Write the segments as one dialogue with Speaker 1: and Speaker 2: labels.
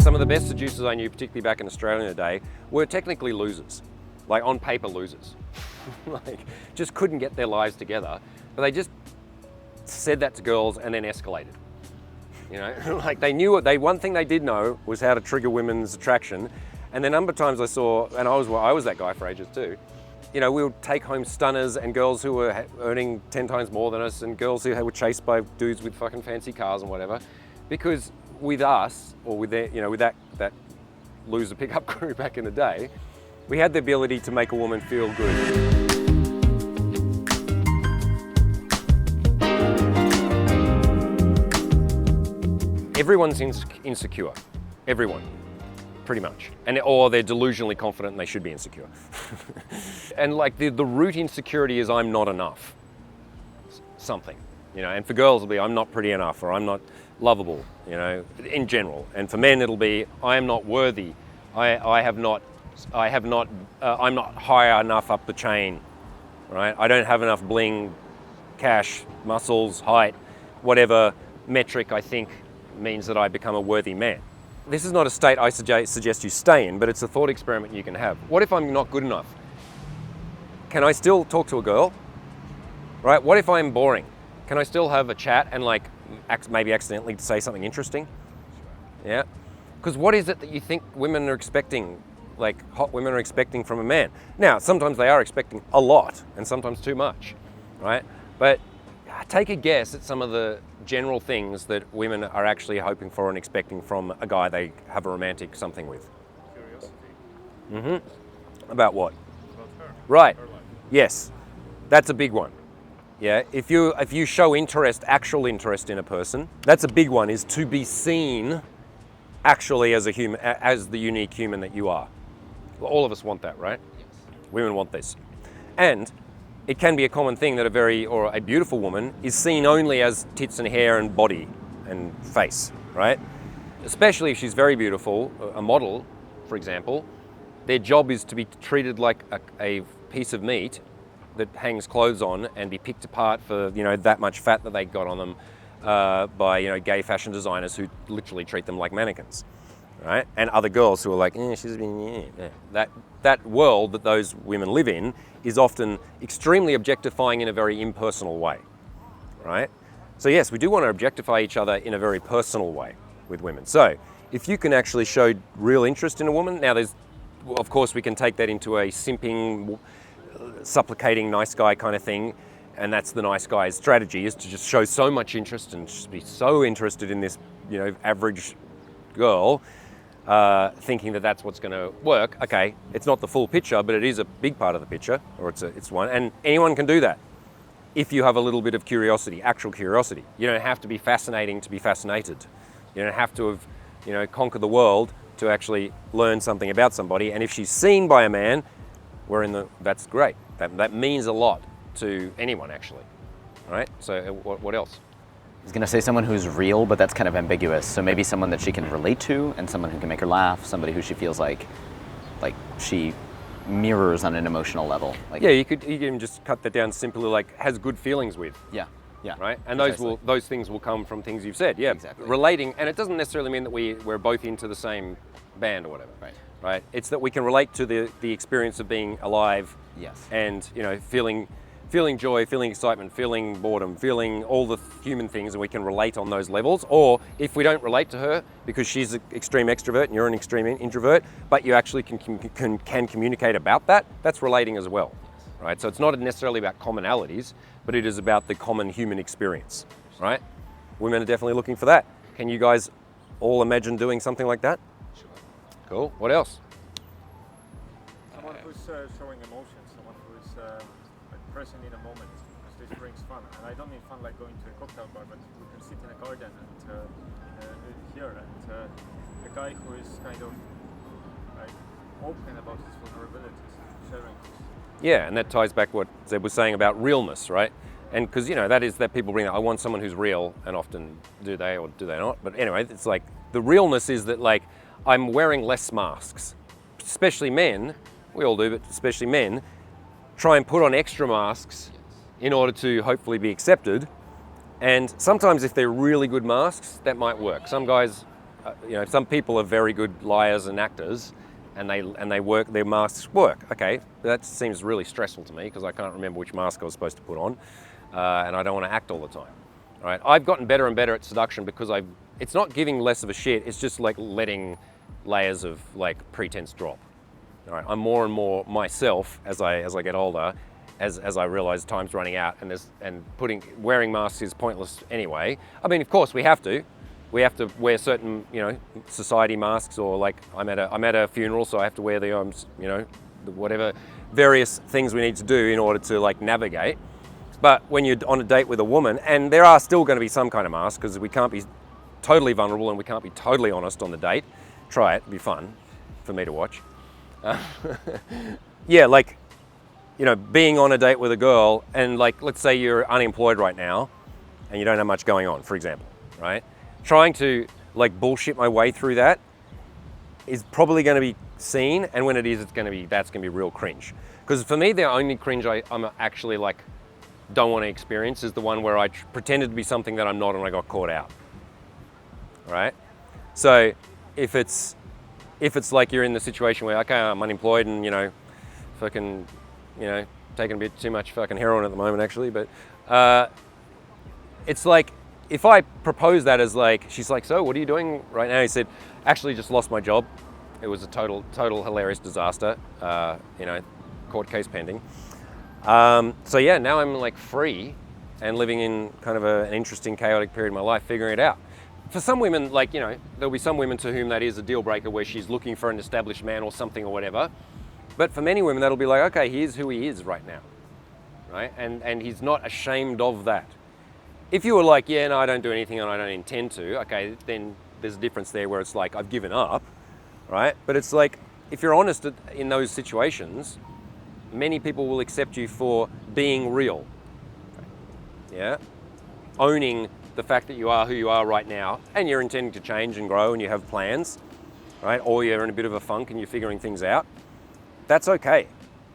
Speaker 1: Some of the best seducers I knew, particularly back in Australia in the day, were technically losers, like on paper losers. Like, just couldn't get their lives together, but they just said that to girls and then escalated. You know, like they knew one thing they did know was how to trigger women's attraction. And the number of times I saw, and I was that guy for ages too, you know, we would take home stunners and girls who were earning 10 times more than us and girls who were chased by dudes with fucking fancy cars and whatever. Because with us, or with their, you know, with that loser pickup crew back in the day, we had the ability to make a woman feel good. Everyone's insecure, everyone, pretty much. Or they're delusionally confident and they should be insecure. And like the root insecurity is I'm not enough, something, you know, and for girls it'll be I'm not pretty enough or I'm not lovable, you know, in general. And for men it'll be I am not worthy, I'm not high enough up the chain, right? I don't have enough bling, cash, muscles, height, whatever metric I think means that I become a worthy man. This is not a state I suggest you stay in, but it's a thought experiment you can have. What if I'm not good enough? Can I still talk to a girl? Right? What if I'm boring? Can I still have a chat and like maybe accidentally say something interesting? Yeah. Because what is it that you think women are expecting, like hot women are expecting from a man? Now, sometimes they are expecting a lot and sometimes too much, right? But take a guess at some of the general things that women are actually hoping for and expecting from a guy they have a romantic something with.
Speaker 2: Curiosity.
Speaker 1: Mm-hmm. About what?
Speaker 2: About her.
Speaker 1: Right.
Speaker 2: Her life.
Speaker 1: Yes. That's a big one. Yeah. If you show interest, actual interest in a person, that's a big one, is to be seen actually as a human, as the unique human that you are. Well, all of us want that, right?
Speaker 2: Yes.
Speaker 1: Women want this. And it can be a common thing that a beautiful woman is seen only as tits and hair and body and face, right? Especially if she's very beautiful, a model, for example, their job is to be treated like a piece of meat that hangs clothes on and be picked apart for, you know, that much fat that they got on them by, you know, gay fashion designers who literally treat them like mannequins, right? And other girls who are like, she's been, that world that those women live in is often extremely objectifying in a very impersonal way, right? So yes, we do want to objectify each other in a very personal way with women. So if you can actually show real interest in a woman, now of course we can take that into a simping, supplicating nice guy kind of thing, and that's the nice guy's strategy, is to just show so much interest and just be so interested in this, you know, average girl, thinking that that's what's going to work. Okay, it's not the full picture, but it is a big part of the picture, or it's one, and anyone can do that if you have a little bit of curiosity, actual curiosity. You don't have to be fascinating to be fascinated. You don't have to have, you know, conquered the world to actually learn something about somebody. And if she's seen by a man, that's great. That means a lot to anyone, actually. All right. So what else?
Speaker 3: I was going to say someone who's real, but that's kind of ambiguous. So maybe someone that she can relate to and someone who can make her laugh, somebody who she feels like she mirrors on an emotional level. Like,
Speaker 1: yeah, you can just cut that down simply like has good feelings with.
Speaker 3: Yeah.
Speaker 1: Right? And
Speaker 3: Precisely.
Speaker 1: those things will come from things you've said. Yeah.
Speaker 3: Exactly.
Speaker 1: Relating, and it doesn't necessarily mean that we're both into the same band or whatever.
Speaker 3: Right.
Speaker 1: Right? It's that we can relate to the experience of being alive.
Speaker 3: Yes.
Speaker 1: And, you know, feeling joy, feeling excitement, feeling boredom, feeling all the human things, and we can relate on those levels. Or if we don't relate to her because she's an extreme extrovert and you're an extreme introvert, but you actually can communicate about that, that's relating as well, right? So it's not necessarily about commonalities, but it is about the common human experience, right? Women are definitely looking for that. Can you guys all imagine doing something like that?
Speaker 2: Sure.
Speaker 1: Cool. What else?
Speaker 2: Someone who's showing emotions, someone who's like present in a moment, because this brings fun. And I don't mean fun like going to a cocktail bar, but we can sit in a garden and here, and a guy who is kind of like open about his vulnerabilities, sharing this.
Speaker 1: Yeah, and that ties back what Zeb was saying about realness, right? And because, you know, that people bring up, I want someone who's real, and often do they or do they not? But anyway, it's like the realness is that like I'm wearing less masks, especially men, we all do, but especially men, try and put on extra masks in order to hopefully be accepted. And sometimes if they're really good masks, that might work. Some guys some people are very good liars and actors, and they work, their masks work. Okay, that seems really stressful to me because I can't remember which mask I was supposed to put on, and I don't want to act all the time. Right? I've gotten better and better at seduction because it's not giving less of a shit. It's just like letting layers of like pretense drop. All right, I'm more and more myself as I get older, as I realize time's running out, and wearing masks is pointless anyway. I mean, of course we have to wear certain, society masks, or like I'm at a funeral, so I have to wear the whatever various things we need to do in order to like navigate. But when you're on a date with a woman, and there are still going to be some kind of mask because we can't be totally vulnerable and we can't be totally honest on the date. Try it, it'd be fun for me to watch. Yeah, like, being on a date with a girl, and like, let's say you're unemployed right now and you don't have much going on, for example, right? Trying to like bullshit my way through that is probably going to be seen, and when it is, that's going to be real cringe. Because for me, the only cringe I'm actually like don't want to experience is the one where I pretended to be something that I'm not and I got caught out. All right? So if it's like you're in the situation where, okay, I'm unemployed and, fucking, taking a bit too much fucking heroin at the moment actually, but it's like, if I propose that as like, she's like, so what are you doing right now? He said, actually just lost my job. It was a total hilarious disaster, court case pending. So yeah, now I'm like free and living in kind of an interesting, chaotic period of my life, figuring it out. For some women, like, there'll be some women to whom that is a deal breaker, where she's looking for an established man or something or whatever. But for many women, that'll be like, okay, here's who he is right now, right? And he's not ashamed of that. If you were like, yeah, no, I don't do anything and I don't intend to, okay, then there's a difference there where it's like, I've given up, right? But it's like, if you're honest in those situations, many people will accept you for being real, yeah? Owning the fact that you are who you are right now, and you're intending to change and grow and you have plans, right? Or you're in a bit of a funk and you're figuring things out. That's okay.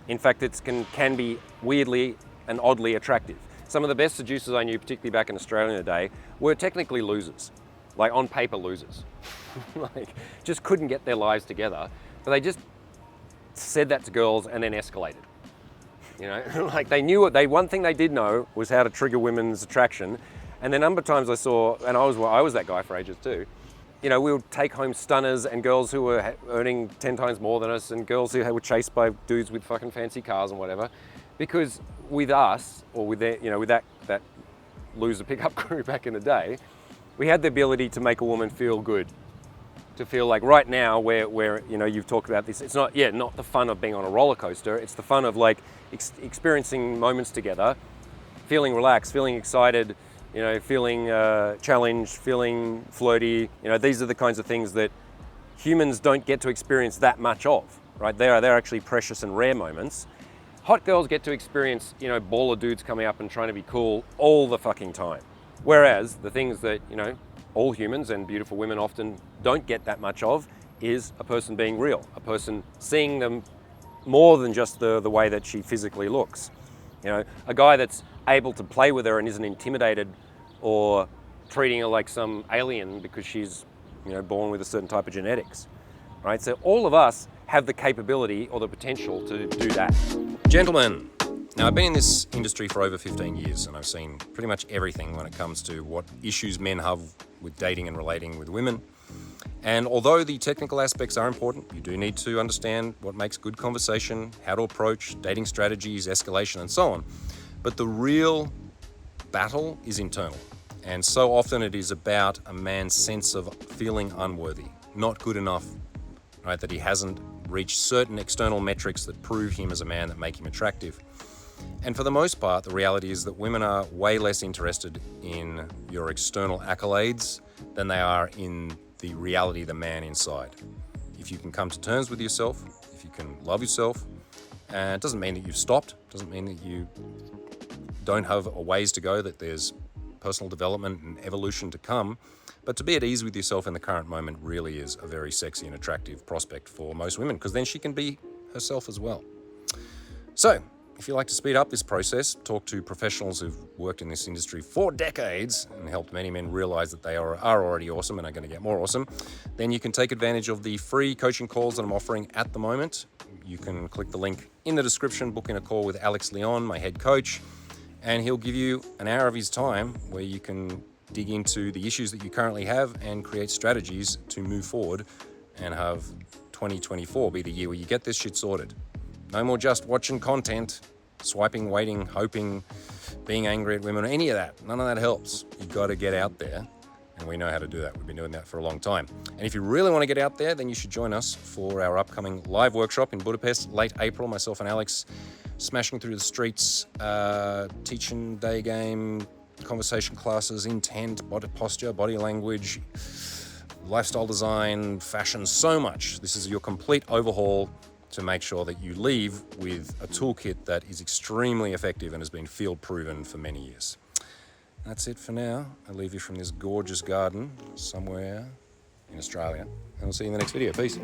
Speaker 1: In fact, it can be weirdly and oddly attractive. Some of the best seducers I knew, particularly back in Australia in the day, were technically losers, like on paper losers. Like, just couldn't get their lives together, but they just said that to girls and then escalated. Like one thing they did know was how to trigger women's attraction. And the number of times I saw, and I was that guy for ages too, we would take home stunners and girls who were earning 10 times more than us, and girls who were chased by dudes with fucking fancy cars and whatever. Because with us, or with that loser pickup crew back in the day, we had the ability to make a woman feel good. To feel like right now, where you've talked about this, it's not the fun of being on a roller coaster, it's the fun of like experiencing moments together, feeling relaxed, feeling excited, feeling challenged, feeling flirty. These are the kinds of things that humans don't get to experience that much of, right? They're actually precious and rare moments. Hot girls get to experience, baller dudes coming up and trying to be cool all the fucking time. Whereas the things that, all humans and beautiful women often don't get that much of is a person being real, a person seeing them more than just the way that she physically looks. A guy that's able to play with her and isn't intimidated or treating her like some alien because she's, born with a certain type of genetics, right? So all of us have the capability or the potential to do that.
Speaker 4: Gentlemen, now I've been in this industry for over 15 years and I've seen pretty much everything when it comes to what issues men have with dating and relating with women. And although the technical aspects are important, you do need to understand what makes good conversation, how to approach dating strategies, escalation, and so on. But the real battle is internal. And so often it is about a man's sense of feeling unworthy, not good enough, right? That he hasn't reached certain external metrics that prove him as a man, that make him attractive. And for the most part, the reality is that women are way less interested in your external accolades than they are in the reality of the man inside. If you can come to terms with yourself, if you can love yourself, it doesn't mean that you've stopped, doesn't mean that you don't have a ways to go, that there's personal development and evolution to come, but to be at ease with yourself in the current moment really is a very sexy and attractive prospect for most women, because then she can be herself as well. So, if you like to speed up this process, talk to professionals who've worked in this industry for decades and helped many men realize that they are already awesome and are going to get more awesome, then you can take advantage of the free coaching calls that I'm offering at the moment. You can click the link in the description, book in a call with Alex Leon, my head coach, and he'll give you an hour of his time where you can dig into the issues that you currently have and create strategies to move forward and have 2024 be the year where you get this shit sorted. No more just watching content, swiping, waiting, hoping, being angry at women, any of that. None of that helps. You've got to get out there, and we know how to do that. We've been doing that for a long time. And if you really want to get out there, then you should join us for our upcoming live workshop in Budapest, late April. Myself and Alex smashing through the streets, teaching day game, conversation classes, intent, body posture, body language, lifestyle design, fashion, so much. This is your complete overhaul to make sure that you leave with a toolkit that is extremely effective and has been field proven for many years. That's it for now. I'll leave you from this gorgeous garden somewhere in Australia, and we'll see you in the next video. Peace.